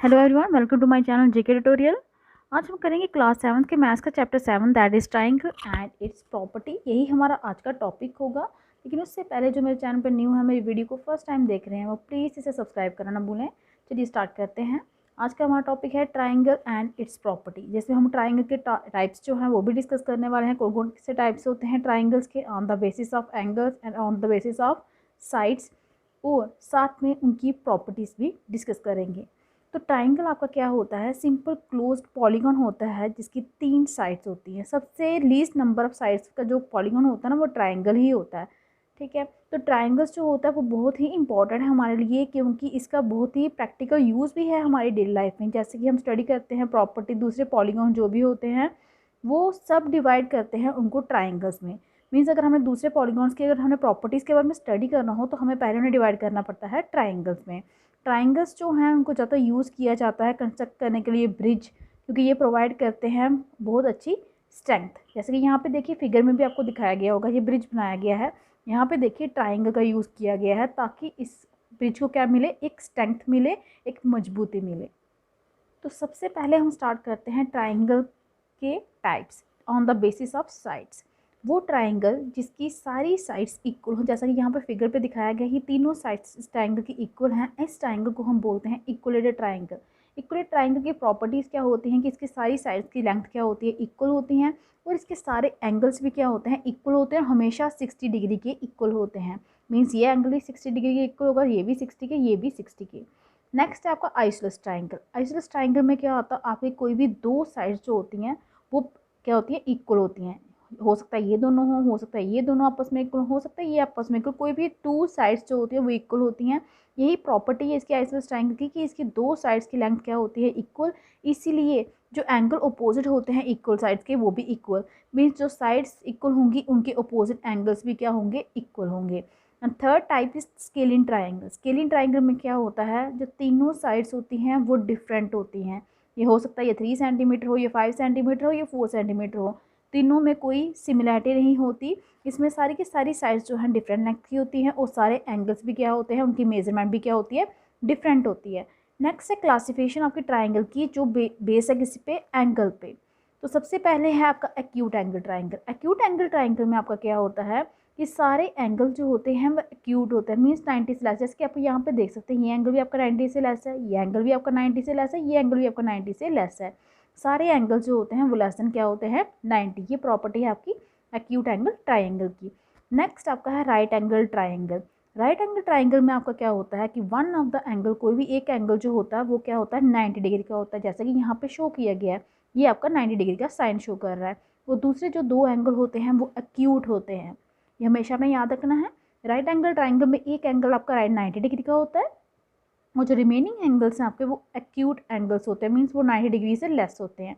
Hello everyone, welcome to my channel JK tutorial. आज हम करेंगे क्लास 7 के मैथ्स का chapter 7 that is triangle and its property. यही हमारा आज का टॉपिक होगा। लेकिन उससे पहले जो मेरे चैनल पर न्यू है, मेरी वीडियो को फर्स्ट टाइम देख रहे हैं, वो प्लीज़ इसे सब्सक्राइब करना ना भूलें। चलिए स्टार्ट करते हैं। आज का हमारा टॉपिक है ट्राइंगल एंड इट्स प्रॉपर्टी, जिसमें हम ट्राइंगल के टाइप्स जो हैं वो भी डिस्कस करने वाले हैं। कौन कौन से टाइप्स होते हैं ट्राइंगल्स के, on the basis of angles and on the basis of sides, और साथ में उनकी प्रॉपर्टीज़ भी डिस्कस करेंगे। तो ट्राइंगल आपका क्या होता है, सिंपल क्लोज्ड पॉलीगॉन होता है जिसकी 3 साइड्स होती हैं। सबसे लीस्ट नंबर ऑफ साइड्स का जो पॉलीगॉन होता है ना, वो ट्राइंगल ही होता है। ठीक है, तो ट्राइंगल्स जो होता है वो बहुत ही इंपॉर्टेंट है हमारे लिए, क्योंकि इसका बहुत ही प्रैक्टिकल यूज़ भी है हमारी डेली लाइफ में। जैसे कि हम स्टडी करते हैं प्रॉपर्टी, दूसरे पॉलीगॉन जो भी होते हैं वो सब डिवाइड करते हैं उनको ट्राइंगल्स में। मीन्स अगर हमें दूसरे पॉलीगॉन्स की, अगर हमें प्रॉपर्टीज़ के बारे में स्टडी करना हो तो हमें पहले उन्हें डिवाइड करना पड़ता है ट्राइंगल्स में। ट्राइंगल्स जो हैं उनको ज़्यादा यूज़ किया जाता है कंस्ट्रक्ट करने के लिए ब्रिज, क्योंकि ये प्रोवाइड करते हैं बहुत अच्छी स्ट्रेंथ। जैसे कि यहाँ पे देखिए फिगर में भी आपको दिखाया गया होगा, ये ब्रिज बनाया गया है। यहाँ पे देखिए ट्राइंगल का यूज़ किया गया है ताकि इस ब्रिज को क्या मिले, एक स्ट्रेंथ मिले, एक मजबूती मिले। तो सबसे पहले हम स्टार्ट करते हैं ट्राइंगल के types on the basis of sides. वो ट्राइंगल जिसकी सारी साइड्स इक्वल हो, जैसा कि यहाँ पर फिगर पे दिखाया गया, ये तीनों साइड्स इस ट्राइंगल की इक्वल हैं। इस ट्राइंगल को हम बोलते हैं इक्वलेटेड ट्राइंगल। इक्वलेटेड ट्राइंगल की प्रॉपर्टीज़ क्या होती हैं कि इसकी सारी साइड्स की लेंथ क्या होती है, इक्वल होती हैं, और इसके सारे एंगल्स भी क्या होते हैं, इक्वल होते हैं, हमेशा 60 डिग्री के इक्वल होते हैं। मीन्स ये एंगल भी 60 डिग्री के इक्वल होगा, ये भी 60 के, ये भी 60 के। नेक्स्ट है आपका आइसोसेलेस ट्राइंगल। आइसोसेलेस ट्राइंगल में क्या होता है, आपकी कोई भी दो साइड्स जो होती हैं वो क्या होती है, इक्वल होती हैं। हो सकता है ये दोनों हो सकता है ये दोनों आपस में इक्वल, हो सकता है ये आपस में इक्वल, कोई भी टू साइड्स जो होती है वो इक्वल होती हैं। यही प्रॉपर्टी है इसकी आइसोसेलेस ट्राइंगल की कि इसकी दो साइड्स की लेंथ क्या होती है, इक्वल। इसीलिए जो एंगल अपोजिट होते हैं इक्वल साइड्स के, वो भी इक्वल। मीन्स जो साइड्स इक्वल होंगी उनके अपोजिट एंगल्स भी क्या होंगे, इक्वल होंगे। And third type is scalene triangle. Scalene triangle में क्या होता है, जो तीनों साइड्स होती हैं वो डिफरेंट होती हैं। ये हो सकता है ये 3 सेंटीमीटर हो, ये 5 सेंटीमीटर हो, ये 4 सेंटीमीटर हो, तीनों में कोई सिमिलैरिटी नहीं होती। इसमें सारी की सारी साइड्स जो हैं डिफरेंट लेंथ की होती हैं, और सारे एंगल्स भी क्या होते हैं, उनकी मेजरमेंट भी क्या होती है, डिफरेंट होती है। नेक्स्ट है क्लासिफिकेशन आपकी ट्राइंगल की, जो बेस है किसी पे, एंगल पे। तो सबसे पहले है आपका acute angle triangle. Acute angle triangle में आपका क्या होता है कि सारे एंगल जो होते हैं वो एक्यूट होते हैं, मीन्स 90 से लेस। जैसे कि आप यहाँ पे देख सकते हैं, ये एंगल भी आपका 90 से लेस है, ये एंगल भी आपका 90 से लेस है, ये एंगल भी आपका 90 से लेस है। सारे एंगल जो होते हैं वो लेस देन क्या होते हैं, 90। ये प्रॉपर्टी है आपकी एक्यूट एंगल ट्राइंगल की। नेक्स्ट आपका है right angle triangle. Right angle triangle में आपका क्या होता है कि वन ऑफ द एंगल, कोई भी एक एंगल जो होता है वो क्या होता है, 90 डिग्री का होता है। जैसा कि यहाँ पे शो किया गया है, ये आपका 90 डिग्री का साइन शो कर रहा है। वो दूसरे जो दो एंगल होते हैं वो एक्यूट होते हैं, ये हमेशा में याद रखना है। राइट एंगल ट्राइंगल में एक एंगल आपका राइट 90 डिग्री का होता है, और जो रिमेनिंग एंगल्स हैं आपके वो एक्यूट एंगल्स होते हैं, मीन्स वो 90 डिग्री से लेस होते हैं।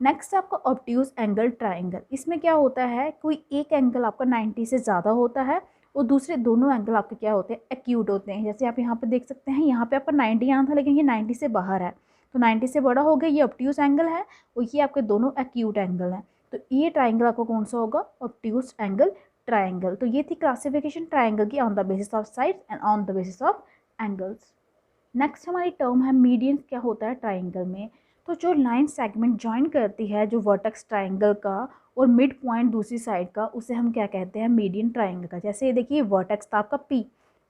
नेक्स्ट आपका ऑब्ट्यूज एंगल ट्राइंगल। इसमें क्या होता है, कोई एक एंगल आपका 90 से ज़्यादा होता है, और दूसरे दोनों एंगल आपके क्या होते हैं, एक्यूट होते हैं। जैसे आप यहाँ पे देख सकते हैं, यहाँ पे आपका 90 आना था लेकिन ये 90 से बाहर है, तो 90 से बड़ा हो गया, ये ऑब्ट्यूज एंगल है, और ये आपके दोनों एक्यूट एंगल हैं। तो ये ट्राइंगल आपको कौन सा होगा, ऑब्ट्यूज एंगल ट्राइंगल। तो ये थी क्लासिफिकेशन ट्राइंगल की on the basis of sides and on the basis of angles. Next हमारी टर्म है मीडियन। क्या होता है ट्राइंगल में, तो जो लाइन सेगमेंट जॉइन करती है जो वर्टेक्स ट्राइंगल का और मिड पॉइंट दूसरी साइड का, उसे हम क्या कहते हैं, मीडियन ट्राइंगल का। जैसे ये देखिए वर्टेक्स था आपका पी,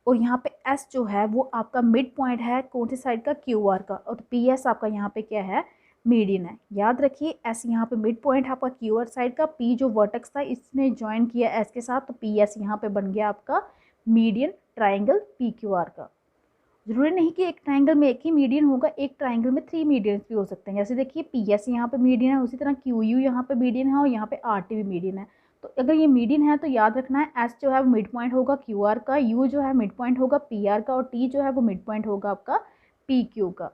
और यहाँ पे एस जो है वो आपका मिड पॉइंट है कौन सी साइड का, क्यू आर का, और पी एस आपका यहाँ पे क्या है, मीडियन है। याद रखिए एस यहाँ पे मिड पॉइंट है आपका क्यू आर साइड का, पी जो वर्टेक्स था इसने ज्वाइन किया एस के साथ, तो पी एस यहाँ पे बन गया आपका median triangle P Q R का। जरूरी नहीं कि एक ट्राइंगल में एक ही मीडियन होगा, एक ट्राइंगल में 3 मीडियंस भी हो सकते हैं। जैसे देखिए पी एस यहाँ पे मीडियन है, उसी तरह क्यू यू यहाँ पे मीडियन है, और यहाँ पे आर टी भी मीडियन है। तो अगर ये मीडियन है तो याद रखना है एस जो है वो मिड पॉइंट होगा क्यू आर का, यू जो है मिड पॉइंट होगा पी आर का, और टी जो है वो मिड पॉइंट होगा आपका पी क्यू का।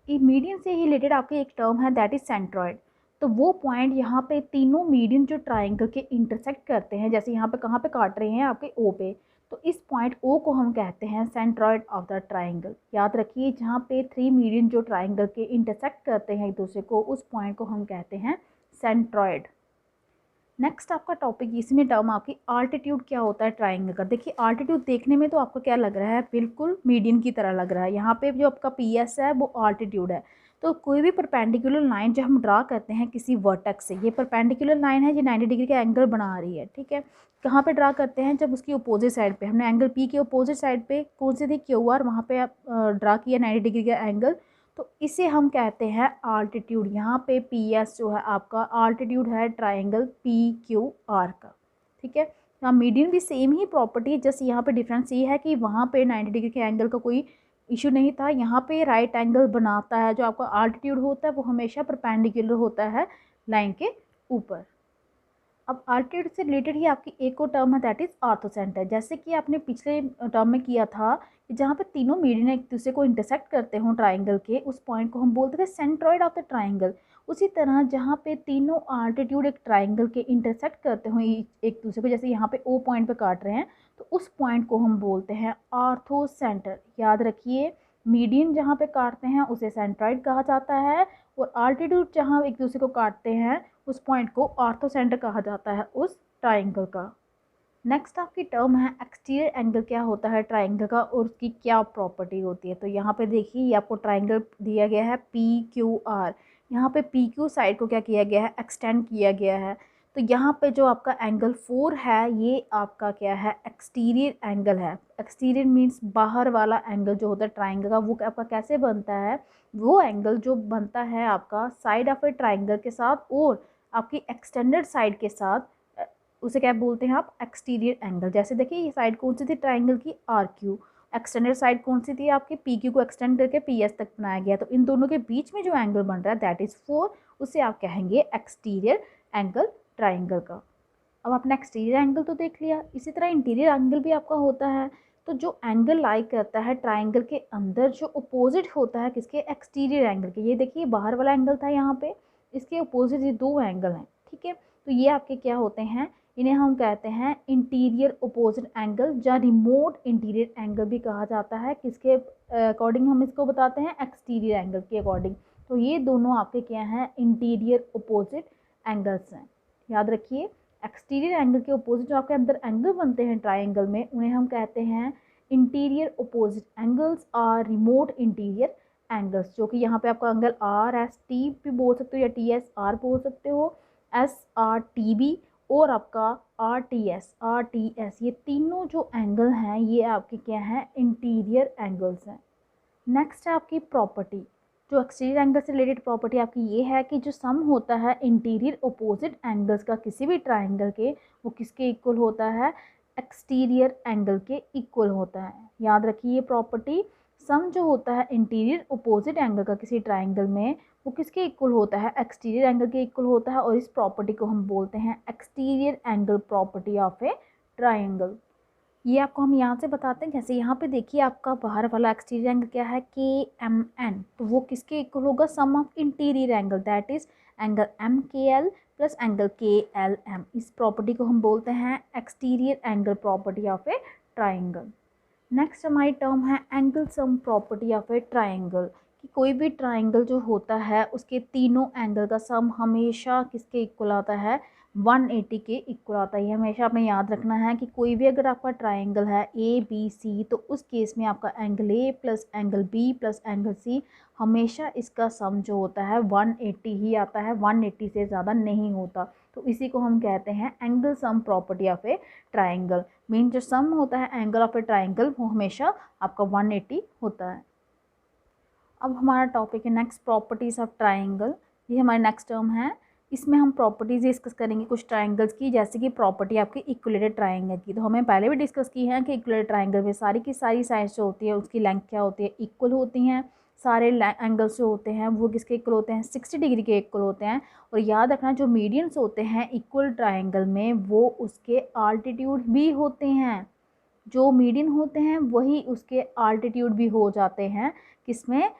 मीडियन से ही रिलेटेड आपकी एक टर्म है दैट इज सेंट्रॉइड। तो वो पॉइंट यहाँ पे तीनों मीडियन जो ट्राइंगल के इंटरसेक्ट करते हैं, जैसे यहाँ पे कहाँ पे काट रहे हैं, आपके ओ पे, तो इस पॉइंट ओ को हम कहते हैं सेंट्रॉइड ऑफ द ट्राइंगल। याद रखिए जहाँ पे 3 मीडियन जो ट्राइंगल के इंटरसेक्ट करते हैं एक दूसरे को, उस पॉइंट को हम कहते हैं सेंट्रॉइड। नेक्स्ट आपका टॉपिक इसमें टर्म आपकी आल्टीट्यूड क्या होता है ट्राइंगल का। देखिए आल्टीट्यूड देखने में तो आपको क्या लग रहा है, बिल्कुल मीडियन की तरह लग रहा है। यहाँ पे जो आपका पी एस है वो आल्टीट्यूड है। तो कोई भी परपेंडिकुलर लाइन जब हम ड्रा करते हैं किसी वर्टेक्स से, ये परपेंडिकुलर लाइन है, ये 90 डिग्री का एंगल बना रही है, ठीक है। कहाँ पे ड्रा करते हैं, जब उसकी अपोजिट साइड पे हमने एंगल पी के अपोजिट साइड पे कौन सी थी, क्यू आर, वहाँ पे आप ड्रा किया 90 डिग्री का एंगल, तो इसे हम कहते हैं आल्टीट्यूड। यहाँ पे पी एस जो है आपका आल्टीट्यूड है ट्राइंगल पी क्यू आर का, ठीक है। यहाँ मीडियन भी सेम ही प्रॉपर्टी है, जस्ट यहाँ पे डिफरेंस ये है कि वहाँ पे 90 डिग्री के एंगल का कोई इशू नहीं था, यहाँ पे राइट एंगल बनाता है। जो आपका आल्टीट्यूड होता है वो हमेशा परपेंडिकुलर होता है लाइन के ऊपर। अब आल्टीट्यूड से रिलेटेड ही आपकी एक और टर्म है, दैट इज ऑर्थोसेंटर। जैसे कि आपने पिछले टर्म में किया था कि जहाँ पे तीनों मीडियन एक दूसरे को इंटरसेक्ट करते हों ट्राइंगल के, उस पॉइंट को हम बोलते थे सेंट्रॉइड ऑफ द ट्राइंगल। उसी तरह जहाँ पे तीनों आल्टीट्यूड एक ट्राइंगल के इंटरसेक्ट करते हों एक दूसरे को, जैसे यहाँ पे ओ पॉइंट पे काट रहे हैं, तो उस पॉइंट को हम बोलते हैं ऑर्थोसेंटर। याद रखिए, मीडियन जहाँ पे काटते हैं उसे सेंट्रॉइड कहा जाता है, और आल्टीट्यूड जहाँ एक दूसरे को काटते हैं उस पॉइंट को ऑर्थोसेंटर कहा जाता है उस ट्राइंगल का। नेक्स्ट आपकी टर्म है एक्सटीरियर एंगल क्या होता है ट्राइंगल का और उसकी क्या प्रॉपर्टी होती है। तो यहाँ पे देखिए ये आपको ट्राइंगल दिया गया है पी क्यू आर। यहाँ पे पी क्यू साइड को क्या किया गया है, एक्सटेंड किया गया है। तो यहाँ पे जो आपका एंगल 4 है ये आपका क्या है, एक्सटीरियर एंगल है। एक्सटीरियर मीन्स बाहर वाला एंगल जो होता है ट्राइंगल का, वो आपका कैसे बनता है, वो एंगल जो बनता है आपका साइड ऑफ ए ट्राइंगल के साथ और आपकी एक्सटेंडेड साइड के साथ, उसे क्या बोलते हैं आप, एक्सटीरियर एंगल। जैसे देखिए ये साइड कौन सी थी ट्राइंगल की, आर क्यू। एक्सटेंडेड साइड कौन सी थी आपकी, पी क्यू को एक्सटेंड करके पी एस तक बनाया गया। तो इन दोनों के बीच में जो एंगल बन रहा है दैट इज़ 4, उसे आप कहेंगे एक्सटीरियर एंगल ट्राइंगल का। अब आपने एक्सटीरियर एंगल तो देख लिया, इसी तरह इंटीरियर एंगल भी आपका होता है। तो जो एंगल लाई करता है ट्राइंगल के अंदर जो अपोजिट होता है किसके, एक्सटीरियर एंगल के। ये देखिए बाहर वाला एंगल था यहाँ पे, इसके अपोजिट ये दो एंगल हैं, ठीक है। तो ये आपके क्या होते हैं, इन्हें हम कहते हैं इंटीरियर अपोजिट एंगल, या रिमोट इंटीरियर एंगल भी कहा जाता है। किसके अकॉर्डिंग हम इसको बताते हैं, एक्सटीरियर एंगल के अकॉर्डिंग। तो ये दोनों आपके क्या हैं, इंटीरियर अपोजिट एंगल्स हैं। याद रखिए, एक्सटीरियर एंगल के अपोजिट जो आपके अंदर एंगल बनते हैं ट्राइंगल में, उन्हें हम कहते हैं इंटीरियर अपोजिट एंगल्स और रिमोट इंटीरियर एंगल्स। जो कि यहाँ पे आपका एंगल आर एस टी भी बोल सकते हो या टी एस आर बोल सकते हो, एस आर टी बी और आपका आर टी एस, ये तीनों जो एंगल हैं ये आपके क्या हैं, इंटीरियर एंगल्स हैं। नेक्स्ट है आपकी प्रॉपर्टी। जो एक्सटीरियर एंगल से रिलेटेड प्रॉपर्टी आपकी ये है कि जो सम होता है इंटीरियर अपोजिट एंगल्स का किसी भी ट्राइंगल के, वो किसके इक्वल होता है, एक्सटीरियर एंगल के इक्वल होता है। याद रखिए ये प्रॉपर्टी, सम जो होता है इंटीरियर अपोजिट एंगल का किसी ट्राइंगल में, वो किसके इक्वल होता है, एक्सटीरियर एंगल के इक्वल होता है। और इस प्रॉपर्टी को हम बोलते हैं exterior angle property of a triangle. ये आपको हम यहाँ से बताते हैं, जैसे यहाँ पे देखिए आपका बाहर वाला एक्सटीरियर एंगल क्या है, के एम एन, तो वो किसके इक्वल होगा, sum of interior angle, that is angle M K L plus angle K L M. इस प्रॉपर्टी को हम बोलते हैं exterior angle property of a triangle. Next हमारी टर्म है angle sum property of a triangle, कि कोई भी ट्राइंगल जो होता है उसके तीनों एंगल का सम हमेशा किसके इक्वल आता है, 180 के इक्वल आता है। ये हमेशा आपने याद रखना है कि कोई भी अगर आपका ट्राइंगल है ए बी सी, तो उस केस में आपका angle A plus angle B plus angle C, हमेशा इसका सम जो होता है 180 ही आता है, 180 से ज़्यादा नहीं होता। तो इसी को हम कहते हैं angle sum property of a triangle. Mean जो सम होता है एंगल ऑफ ए ट्राइंगल वो हमेशा आपका 180 होता है। अब हमारा टॉपिक है नेक्स्ट प्रॉपर्टीज़ ऑफ ट्राइंगल। ये हमारी नेक्स्ट टर्म है, इसमें हम प्रॉपर्टीज़ डिस्कस करेंगे कुछ ट्राइंगल्स की, जैसे कि प्रॉपर्टी आपकी इक्विलेटरल ट्राइंगल की। तो हमें पहले भी डिस्कस की है कि इक्विलेटरल ट्राइंगल में सारी की सारी साइड्स जो होती है उसकी लेंथ क्या होती है, इक्वल होती हैं। सारे एंगल्स जो होते हैं वो किसके इक्वल होते हैं, 60 डिग्री के इक्वल होते हैं। और याद रखना जो मीडियंस होते हैं इक्वल ट्राइंगल में वो उसके आल्टीट्यूड भी होते हैं। जो मीडियन होते हैं वही उसके आल्टीट्यूड भी हो जाते हैं, किसमें,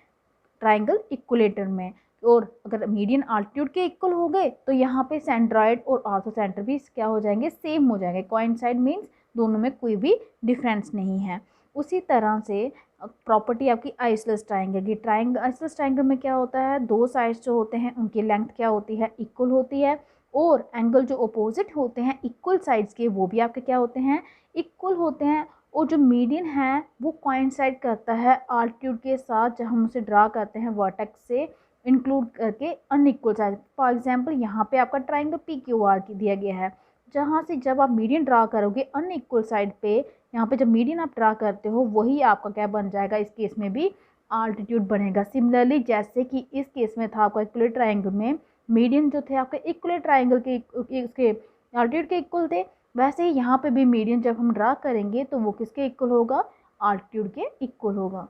ट्राइंगल इक्वलेटर में। और अगर मीडियन आल्टीट्यूड के इक्वल हो गए तो यहाँ पे सेंट्रॉइड और ऑर्थो सेंटर भी क्या हो जाएंगे, सेम हो जाएंगे। कोइंसाइड मीन्स दोनों में कोई भी डिफरेंस नहीं है। उसी तरह से प्रॉपर्टी आपकी आइसोसेलेस ट्राइंगल की, आइसोसेलेस ट्राइंगल में क्या होता है, दो साइड्स जो होते हैं उनकी लेंथ क्या होती है, इक्वल होती है। और एंगल जो अपोजिट होते हैं इक्वल साइड्स के वो भी आपके क्या होते हैं, इक्वल होते हैं। और जो मीडियन है वो कोइंसाइड करता है आल्टीट्यूड के साथ, जब हम उसे ड्रा करते हैं वर्टेक्स से इंक्लूड करके अनइक्वल साइड। फॉर एग्जांपल यहाँ पे आपका ट्राइंगल पी क्यू आर दिया गया है, जहाँ से जब आप मीडियन ड्रा करोगे अनइक्वल साइड पे, यहाँ पे जब मीडियन आप ड्रा करते हो वही आपका क्या बन जाएगा, इस केस में भी आल्टीट्यूड बनेगा। सिमिलरली जैसे कि इस केस में था आपका इक्वल ट्राइंगल में मीडियन जो थे आपके इक्वल ट्राइंगल के उसके आल्टीट्यूड के इक्वल थे, वैसे ही यहाँ पे भी मीडियन जब हम ड्रा करेंगे तो वो किसके इक्वल होगा, आल्टीट्यूड के इक्वल होगा।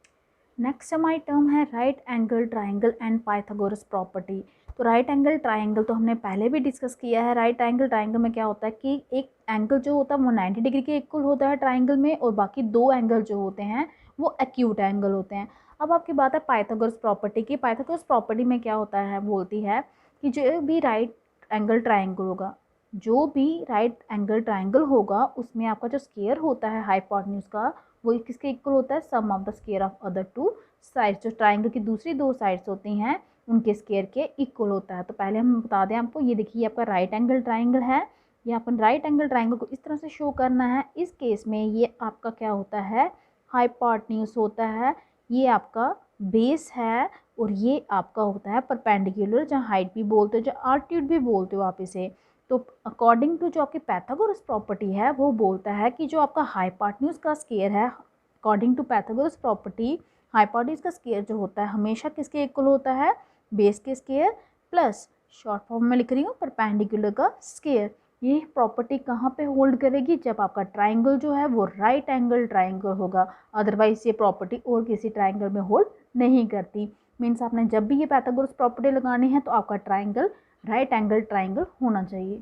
नेक्स्ट हमारी टर्म है right angle triangle and Pythagoras property. तो राइट एंगल ट्राइंगल तो हमने पहले भी डिस्कस किया है। राइट एंगल ट्राइंगल में क्या होता है कि एक एंगल जो होता है वो 90 डिग्री के इक्वल होता है ट्राइंगल में, और बाकी दो एंगल जो होते हैं वो एक्यूट एंगल होते हैं। अब आपकी बात है पाइथागोरस प्रॉपर्टी की। पाइथागोरस प्रॉपर्टी में क्या होता है, बोलती है कि जो भी राइट एंगल ट्राइंगल होगा, जो भी राइट एंगल ट्राइंगल होगा उसमें आपका जो स्क्वायर होता है हाइपोटेन्यूज का, वो किसके इक्वल होता है, sum of the square of other two sides. जो ट्राइंगल की दूसरी दो साइड्स होती हैं उनके स्क्वायर के इक्वल होता है। तो पहले हम बता दें आपको, ये देखिए आपका राइट एंगल ट्राइंगल है, ये अपन राइट एंगल ट्राइंगल को इस तरह से शो करना है। इस केस में ये आपका क्या होता है, हाइपोटेन्यूज होता है, ये आपका बेस है, और ये आपका होता है परपेंडिकुलर, जहाँ हाइट भी बोलते हो, जहाँ आल्टीट्यूड भी बोलते हो आप इसे। तो अकॉर्डिंग टू जो आपकी पाइथागोरस प्रॉपर्टी है वो बोलता है कि जो आपका हाइपोटेन्यूज का स्क्वायर है, according to Pythagoras property hypotenuse का स्क्वायर जो होता है हमेशा किसके इक्वल होता है, बेस के स्क्वायर प्लस शॉर्ट फॉर्म में लिख रही हूँ परपेंडिकुलर का स्क्वायर। ये प्रॉपर्टी कहाँ पे होल्ड करेगी, जब आपका ट्राइंगल जो है वो राइट एंगल ट्राइंगल होगा। अदरवाइज ये प्रॉपर्टी और किसी ट्राइंगल में होल्ड नहीं करती। मीन्स आपने जब भी ये पाइथागोरस प्रॉपर्टी लगानी है तो आपका ट्राइंगल राइट एंगल ट्राइंगल होना चाहिए।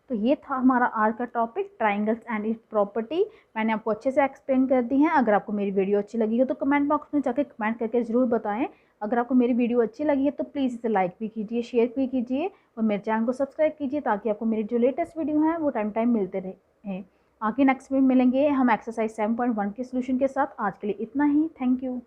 तो ये था हमारा आज का topic, triangles and its property. मैंने आपको अच्छे से एक्सप्लेन कर दी है। अगर आपको मेरी वीडियो अच्छी लगी हो तो कमेंट बॉक्स में जाकर कमेंट करके ज़रूर बताएं। अगर आपको मेरी वीडियो अच्छी लगी है तो प्लीज़ इसे लाइक भी कीजिए, शेयर भी कीजिए, और मेरे चैनल को सब्सक्राइब कीजिए, ताकि आपको मेरी जो लेटेस्ट वीडियो हैं वो टाइम टाइम मिलते रहे। आगे नेक्स्ट में मिलेंगे हम एक्सरसाइज 7.1 के सोल्यूशन के साथ। आज के लिए इतना ही, थैंक यू।